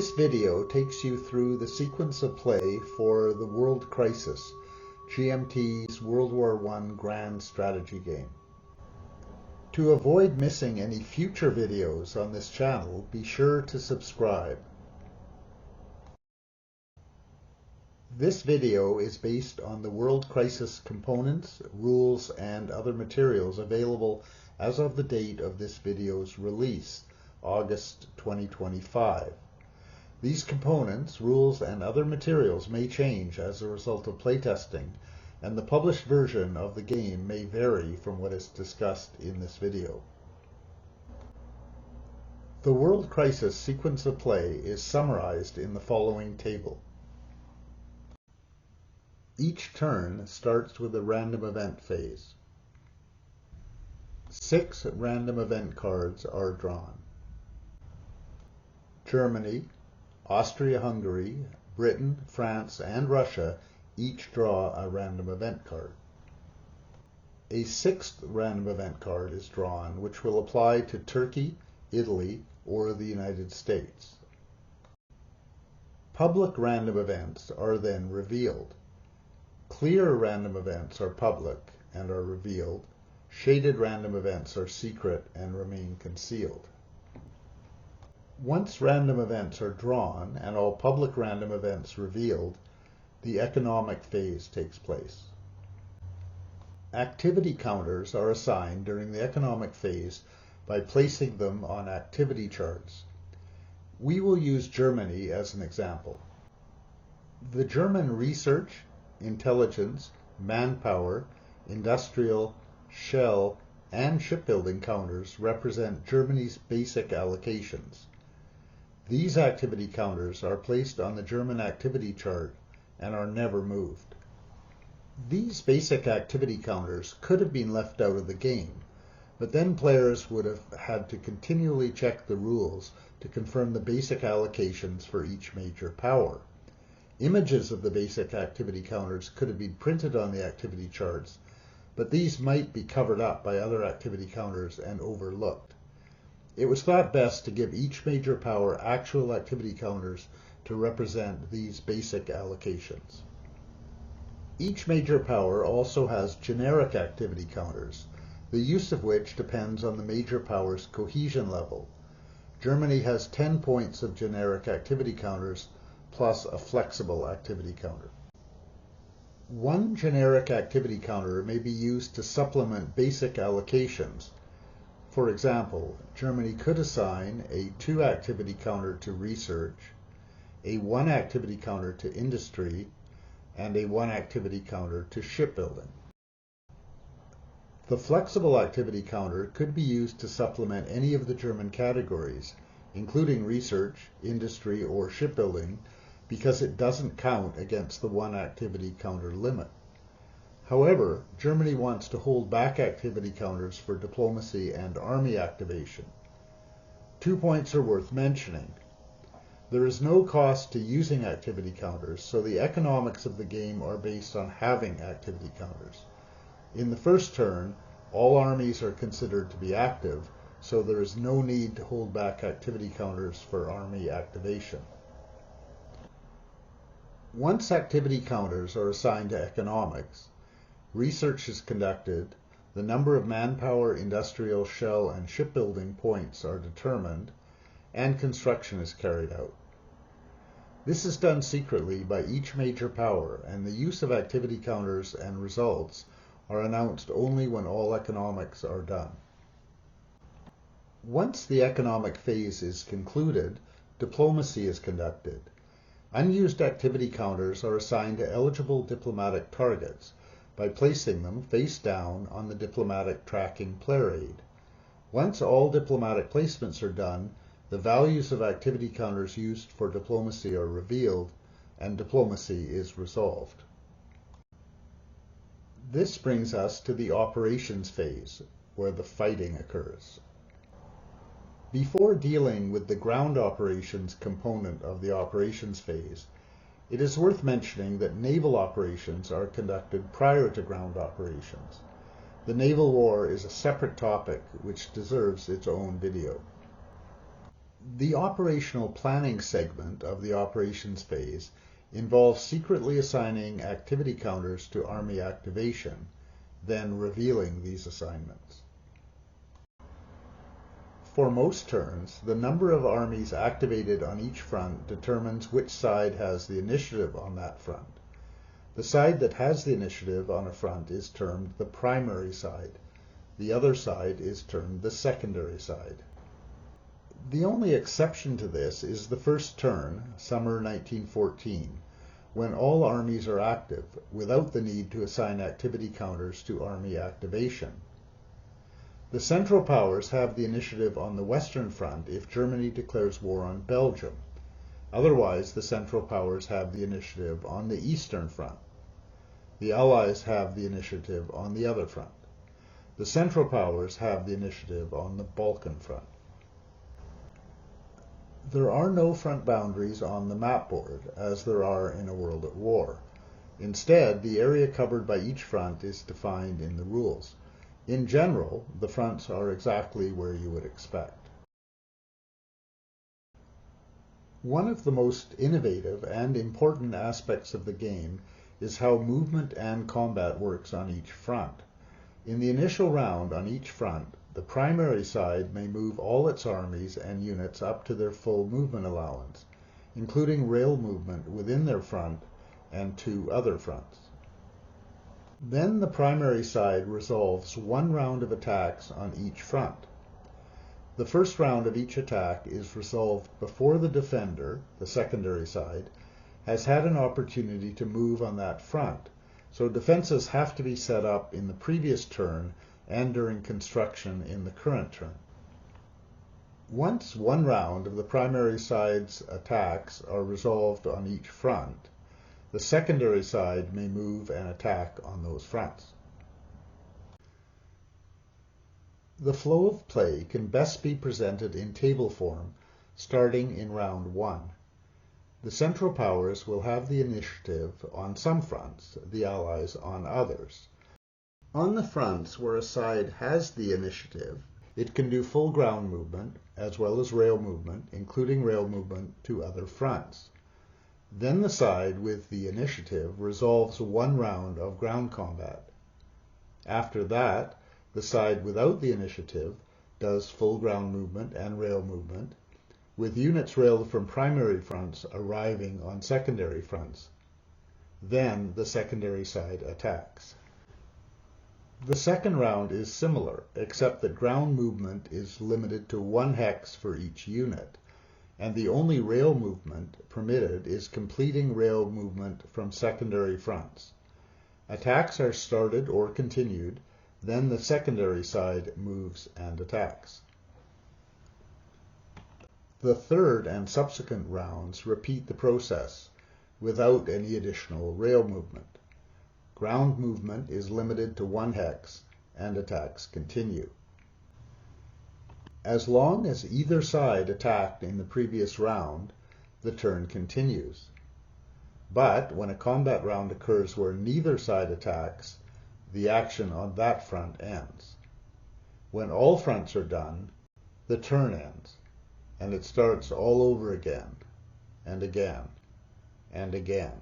This video takes you through the sequence of play for the World Crisis, GMT's World War I grand strategy game. To avoid missing any future videos on this channel, be sure to subscribe. This video is based on the World Crisis components, rules, and other materials available as of the date of this video's release, August 2025. These components, rules, and other materials may change as a result of playtesting, and the published version of the game may vary from what is discussed in this video. The World Crisis sequence of play is summarized in the following table. Each turn starts with a random event phase. 6 random event cards are drawn. Germany, Austria-Hungary, Britain, France, and Russia each draw a random event card. A 6th random event card is drawn, which will apply to Turkey, Italy, or the United States. Public random events are then revealed. Clear random events are public and are revealed. Shaded random events are secret and remain concealed. Once random events are drawn and all public random events revealed, the economic phase takes place. Activity counters are assigned during the economic phase by placing them on activity charts. We will use Germany as an example. The German research, intelligence, manpower, industrial, shell, and shipbuilding counters represent Germany's basic allocations. These activity counters are placed on the German activity chart and are never moved. These basic activity counters could have been left out of the game, but then players would have had to continually check the rules to confirm the basic allocations for each major power. Images of the basic activity counters could have been printed on the activity charts, but these might be covered up by other activity counters and overlooked. It was thought best to give each major power actual activity counters to represent these basic allocations. Each major power also has generic activity counters, the use of which depends on the major power's cohesion level. Germany has 10 points of generic activity counters plus a flexible activity counter. One generic activity counter may be used to supplement basic allocations. For example, Germany could assign a 2 activity counter to research, a 1 activity counter to industry, and a 1 activity counter to shipbuilding. The flexible activity counter could be used to supplement any of the German categories, including research, industry, or shipbuilding, because it doesn't count against the 1 activity counter limit. However, Germany wants to hold back activity counters for diplomacy and army activation. 2 points are worth mentioning. There is no cost to using activity counters, so the economics of the game are based on having activity counters. In the first turn, all armies are considered to be active, so there is no need to hold back activity counters for army activation. Once activity counters are assigned to economics, research is conducted, the number of manpower, industrial, shell, and shipbuilding points are determined, and construction is carried out. This is done secretly by each major power, and the use of activity counters and results are announced only when all economics are done. Once the economic phase is concluded, diplomacy is conducted. Unused activity counters are assigned to eligible diplomatic targets by placing them face down on the diplomatic tracking player aid. Once all diplomatic placements are done, the values of activity counters used for diplomacy are revealed, and diplomacy is resolved. This brings us to the operations phase, where the fighting occurs. Before dealing with the ground operations component of the operations phase, it is worth mentioning that naval operations are conducted prior to ground operations. The naval war is a separate topic which deserves its own video. The operational planning segment of the operations phase involves secretly assigning activity counters to Army activation, then revealing these assignments. For most turns, the number of armies activated on each front determines which side has the initiative on that front. The side that has the initiative on a front is termed the primary side. The other side is termed the secondary side. The only exception to this is the first turn, summer 1914, when all armies are active, without the need to assign activity counters to Army activation. The Central Powers have the initiative on the Western Front if Germany declares war on Belgium. Otherwise, the Central Powers have the initiative on the Eastern Front. The Allies have the initiative on the other front. The Central Powers have the initiative on the Balkan Front. There are no front boundaries on the mapboard, as there are in a world at war. Instead, the area covered by each front is defined in the rules. In general, the fronts are exactly where you would expect. One of the most innovative and important aspects of the game is how movement and combat works on each front. In the initial round on each front, the primary side may move all its armies and units up to their full movement allowance, including rail movement within their front and two other fronts. Then the primary side resolves one round of attacks on each front. The first round of each attack is resolved before the defender, the secondary side, has had an opportunity to move on that front, so defenses have to be set up in the previous turn and during construction in the current turn. Once one round of the primary side's attacks are resolved on each front, the secondary side may move and attack on those fronts. The flow of play can best be presented in table form, starting in round 1. The Central Powers will have the initiative on some fronts, the Allies on others. On the fronts where a side has the initiative, it can do full ground movement, as well as rail movement, including rail movement to other fronts. Then the side with the initiative resolves one round of ground combat. After that, the side without the initiative does full ground movement and rail movement, with units railed from primary fronts arriving on secondary fronts. Then the secondary side attacks. The second round is similar, except that ground movement is limited to 1 hex for each unit, and the only rail movement permitted is completing rail movement from secondary fronts. Attacks are started or continued, then the secondary side moves and attacks. The third and subsequent rounds repeat the process, without any additional rail movement. Ground movement is limited to 1 hex, and attacks continue. As long as either side attacked in the previous round, the turn continues. But when a combat round occurs where neither side attacks, the action on that front ends. When all fronts are done, the turn ends, and it starts all over again, and again, and again.